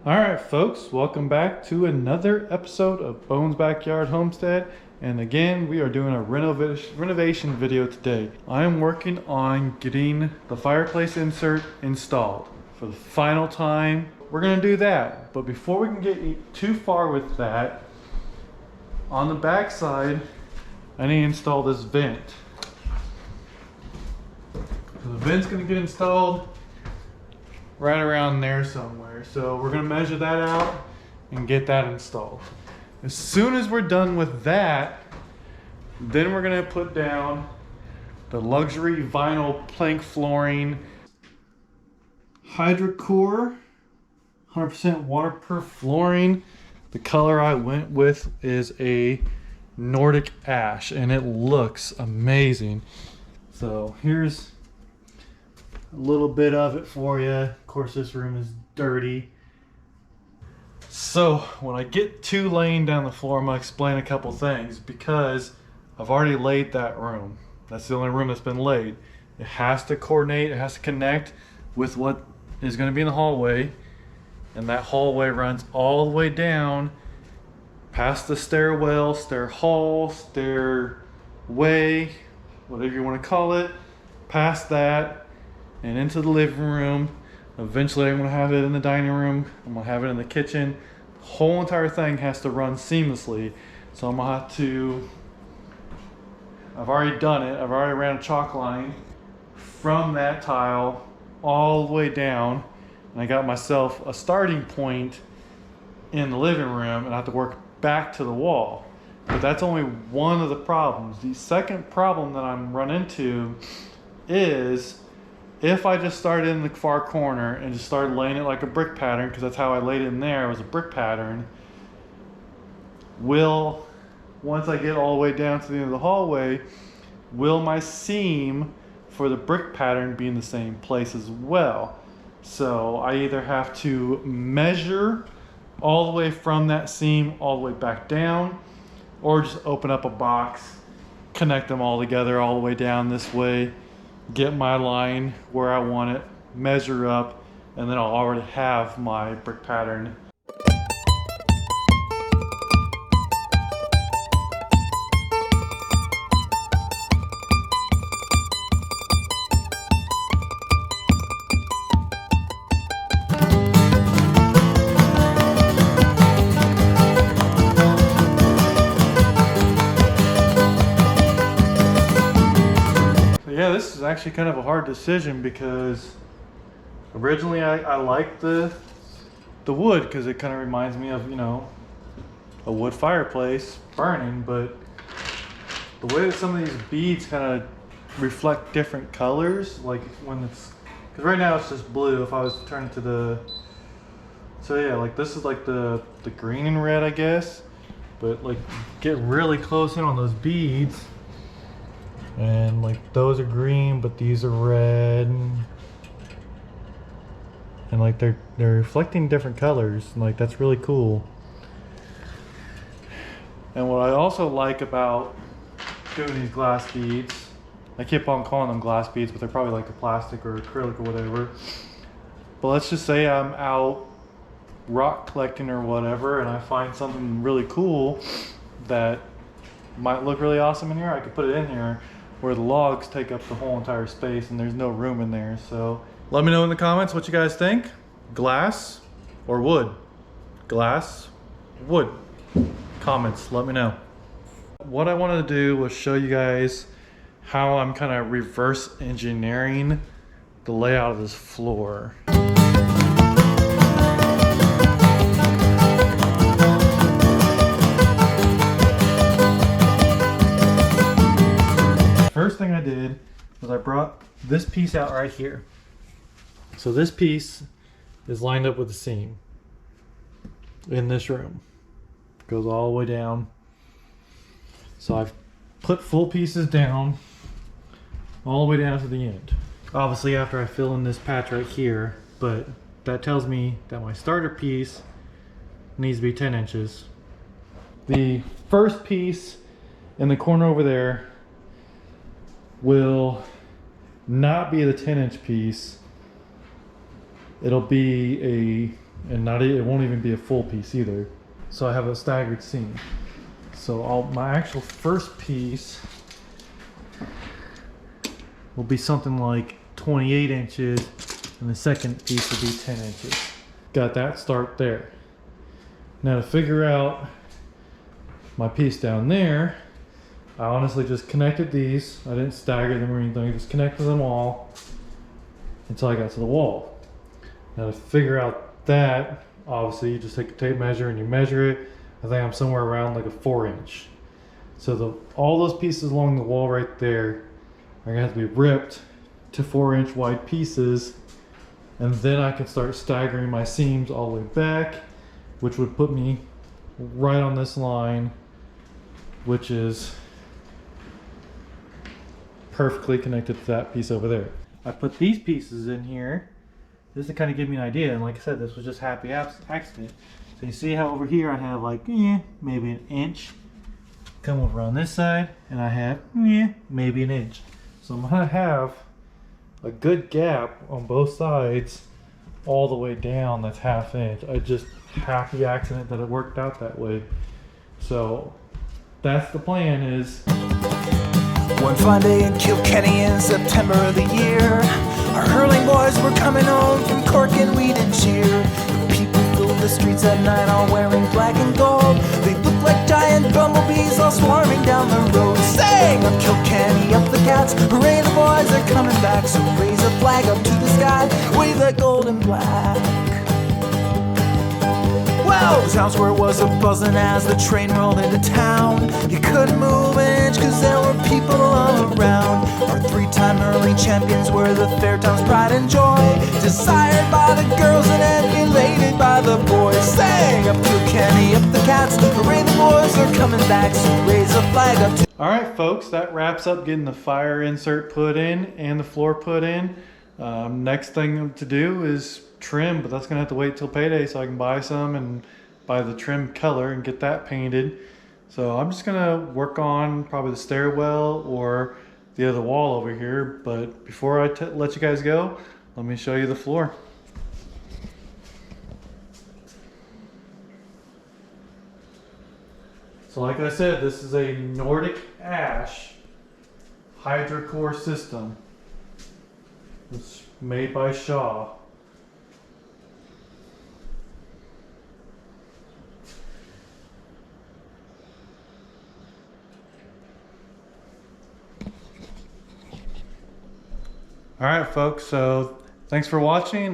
Alright folks, welcome back to another episode of Bones Backyard Homestead. And again, we are doing a renovation video today. I am working on getting the fireplace insert installed for the final time. We're going to do that, but before we can get too far with that, on the back side I need to install this vent. So the vent's going to get installed right around there somewhere. So we're gonna measure that out and get that installed. As soon as we're done with that, then we're gonna put down the luxury vinyl plank flooring. HydraCore 100% waterproof flooring. The color I went with is a Nordic ash and it looks amazing. So here's a little bit of it for you. Of course, this room is dirty. So when I get to laying down the floor, I'm gonna explain a couple things because I've already laid that room. That's the only room that's been laid. It has to coordinate, it has to connect with what is gonna be in the hallway. And that hallway runs all the way down past the stairwell, stair hall, stairway, whatever you want to call it, past that and into the living room. Eventually I'm going to have it in the dining room. I'm going to have it in the kitchen. The whole entire thing has to run seamlessly. So I'm going to have to, I've already done it. I've already ran a chalk line from that tile all the way down. And I got myself a starting point in the living room and I have to work back to the wall. But that's only one of the problems. The second problem that I'm run into is if I just started in the far corner and just started laying it like a brick pattern, because that's how I laid it in there, it was a brick pattern, once I get all the way down to the end of the hallway, will my seam for the brick pattern be in the same place as well? So I either have to measure all the way from that seam all the way back down, or just open up a box, connect them all together all the way down this way, get my line where I want it, measure up, and then I'll already have my brick pattern. Yeah, this is actually kind of a hard decision because originally I liked the wood because it kind of reminds me of, you know, a wood fireplace burning, but the way that some of these beads kind of reflect different colors, like when it's, because right now it's just blue. If I was to turn it to the, so yeah, like this is like the green and red, I guess, but like get really close in on those beads. And like those are green, but these are red, and like they're reflecting different colors, and like that's really cool. And what I also like about doing these glass beads, I keep on calling them glass beads, but they're probably like a plastic or acrylic or whatever. But let's just say I'm out rock collecting or whatever, and I find something really cool that might look really awesome in here. I could put it in here, where the logs take up the whole entire space and there's no room in there. So let me know in the comments what you guys think. Glass or wood? Glass, wood. Comments, let me know. What I wanted to do was show you guys how I'm kind of reverse engineering the layout of this floor. First thing I did was I brought this piece out right here. So this piece is lined up with the seam in this room. Goes all the way down. So I've put full pieces down all the way down to the end. Obviously after I fill in this patch right here, but that tells me that my starter piece needs to be 10 inches. The first piece in the corner over there will not be the 10-inch piece. It'll be and it won't even be a full piece either. So I have a staggered seam. So my actual first piece will be something like 28 inches, and the second piece will be 10 inches. Got that start there. Now to figure out my piece down there, I honestly just connected these. I didn't stagger them or anything, I just connected them all until I got to the wall. Now to figure out that, obviously you just take a tape measure and you measure it. I think I'm somewhere around like a 4-inch. So all those pieces along the wall right there are gonna have to be ripped to 4-inch wide pieces, and then I can start staggering my seams all the way back, which would put me right on this line, which is perfectly connected to that piece over there. I put these pieces in here just to kind of give me an idea, and like I said, this was just happy accident. So you see how over here I have like maybe an inch come over on this side, and I have maybe an inch. So I'm gonna have a good gap on both sides all the way down. That's 1/2 inch. I just happy accident that it worked out that way. So that's the plan. Is one fine day in Kilkenny in September of the year, our hurling boys were coming home from Cork and we did cheer. The people filled the streets at night all wearing black and gold. They looked like giant bumblebees all swarming down the road. Sing up Kilkenny, up the cats, hooray the boys are coming back. So raise a flag up to the sky, wave that gold and black. Well, the town square was a-buzzing as the train rolled into town. You couldn't move an inch cause there were people all around. Our 3-time hurling champions were the Fairtown's pride and joy, desired by the girls and emulated by the boys. Sang up Kilkenny, up the cats, hooray the boys are coming back. So raise a flag up to... Alright folks, that wraps up getting the fire insert put in and the floor put in. Next thing to do is trim, but that's gonna have to wait till payday so I can buy some and buy the trim color and get that painted. So I'm just gonna work on probably the stairwell or the other wall over here. But before I let you guys go, let me show you the floor. So like I said, this is a Nordic Ash HydraCore system. It's made by Shaw. Alright folks, so thanks for watching.